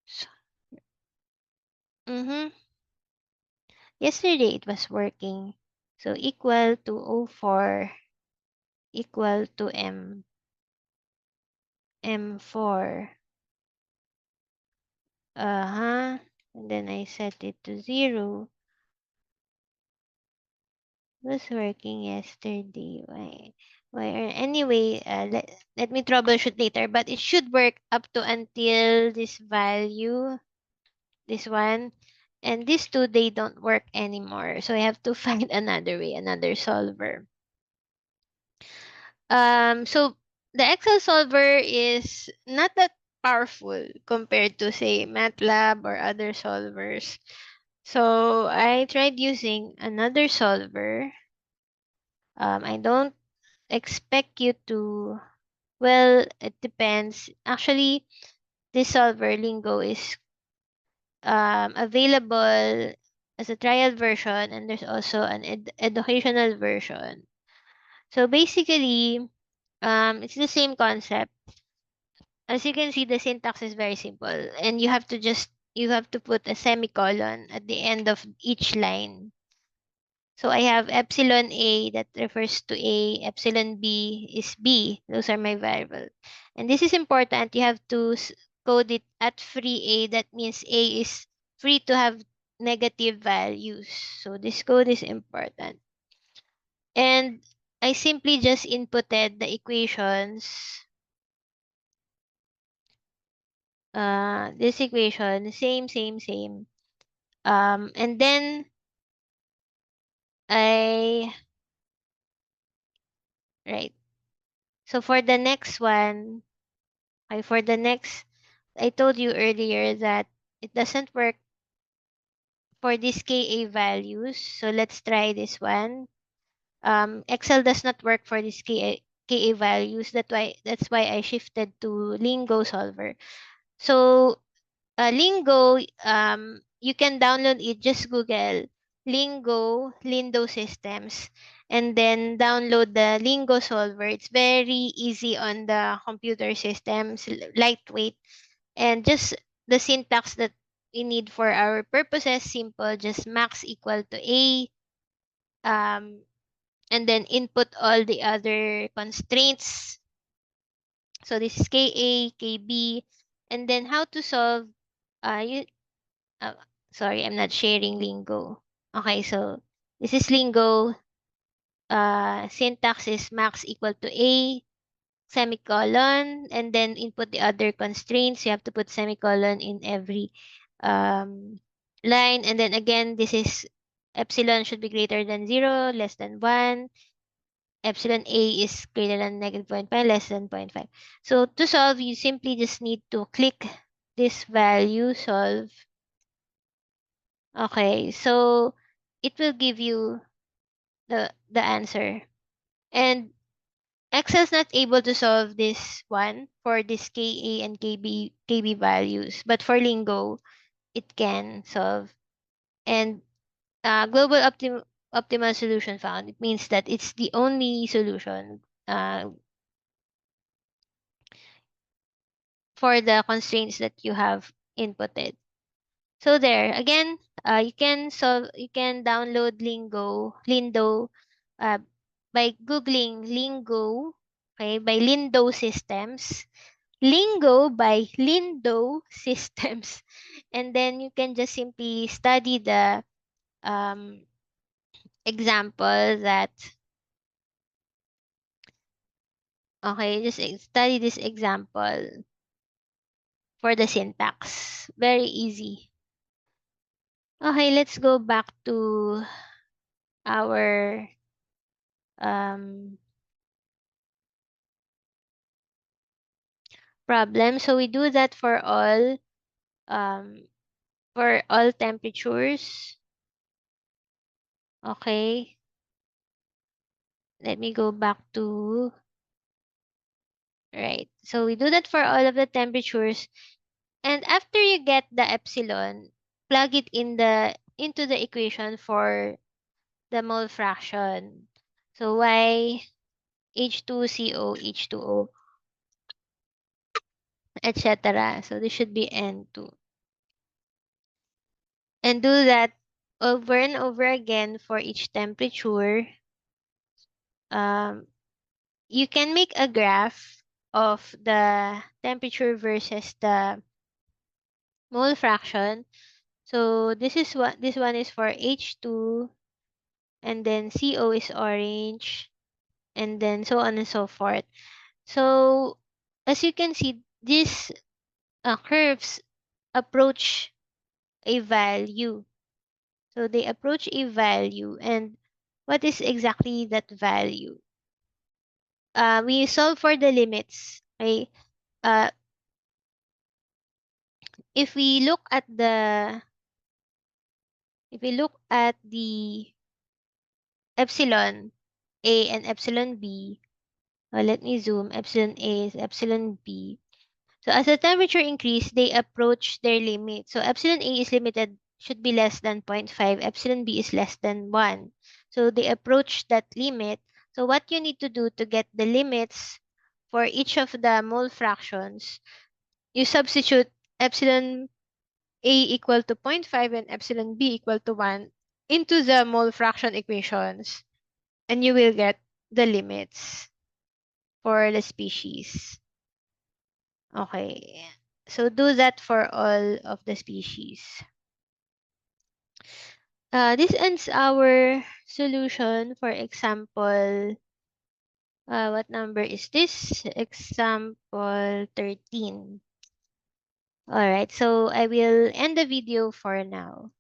s- Mm-hmm. Yesterday it was working. So equal to O4 equal to M4. Uh-huh. And then I set it to 0. It was working yesterday. Anyway, let me troubleshoot later, but it should work up to until this value, this one. And these two, they don't work anymore. So I have to find another way, another solver. So the Excel solver is not that powerful compared to, say, MATLAB or other solvers. So I tried using another solver. I don't expect you to, well, it depends. Actually, this solver Lingo is available as a trial version, and there's also an educational version. So basically, it's the same concept. As you can see, the syntax is very simple, and you have to put a semicolon at the end of each line. So I have epsilon A that refers to A, epsilon B is B. Those are my variables. And this is important. You have to code it at free A. That means A is free to have negative values. So this code is important. And I simply just inputted the equations. This equation, same. And then I, right. So for the next one, for the next, I told you earlier that it doesn't work for these KA values. So let's try this one. Excel does not work for these KA values. That's why I shifted to Lingo Solver. So Lingo, you can download it. Just Google Lingo, Lindo Systems, and then download the Lingo Solver. It's very easy on the computer systems, lightweight, and just the syntax that we need for our purposes, simple, just max equal to A, um, and then input all the other constraints. So this is KA, KB, and then how to solve, you Uh, sorry, I'm not sharing Lingo. Okay, so this is Lingo. Syntax is max equal to A, semicolon, and then input the other constraints. You have to put semicolon in every um, line. And then again, this is epsilon should be greater than 0, less than 1. Epsilon A is greater than negative zero point 0.5, less than zero point 0.5. So to solve, you simply just need to click this value, solve. Okay, so it will give you the answer. And Excel's not able to solve this one for this KA and KB values, but for Lingo, it can solve. And global optimal solution found. It means that it's the only solution for the constraints that you have inputted. So there, again, you can download Lindo, uh, by Googling Lingo, okay, by Lindo Systems. Lingo by Lindo Systems. And then you can just simply study the um, example that, okay, just study this example for the syntax. Very easy. Okay, let's go back to our um, problem. So we do that um, for all temperatures. Okay. Let me go back to, right. So we do that for all of the temperatures. And after you get the epsilon, plug it into the equation for the mole fraction. So y H2CO, H2O, etc. So this should be N2. And do that over and over again for each temperature. Um, you can make a graph of the temperature versus the mole fraction. So this one is for H2, and then CO is orange, and then so on and so forth. So as you can see, these curves approach a value. So they approach a value, and what is exactly that value? We solve for the limits. Okay. Uh, if we look at the if we look at the epsilon, A and epsilon B. Let me zoom. Epsilon A is epsilon B. So as the temperature increase, they approach their limit. So epsilon A is limited, should be less than 0.5. Epsilon B is less than 1. So they approach that limit. So what you need to do to get the limits for each of the mole fractions, you substitute epsilon A equal to 0.5 and epsilon B equal to 1 into the mole fraction equations, and you will get the limits for the species. Okay. So do that for all of the species. This ends our solution for example. What number is this? Example 13. Alright, so I will end the video for now.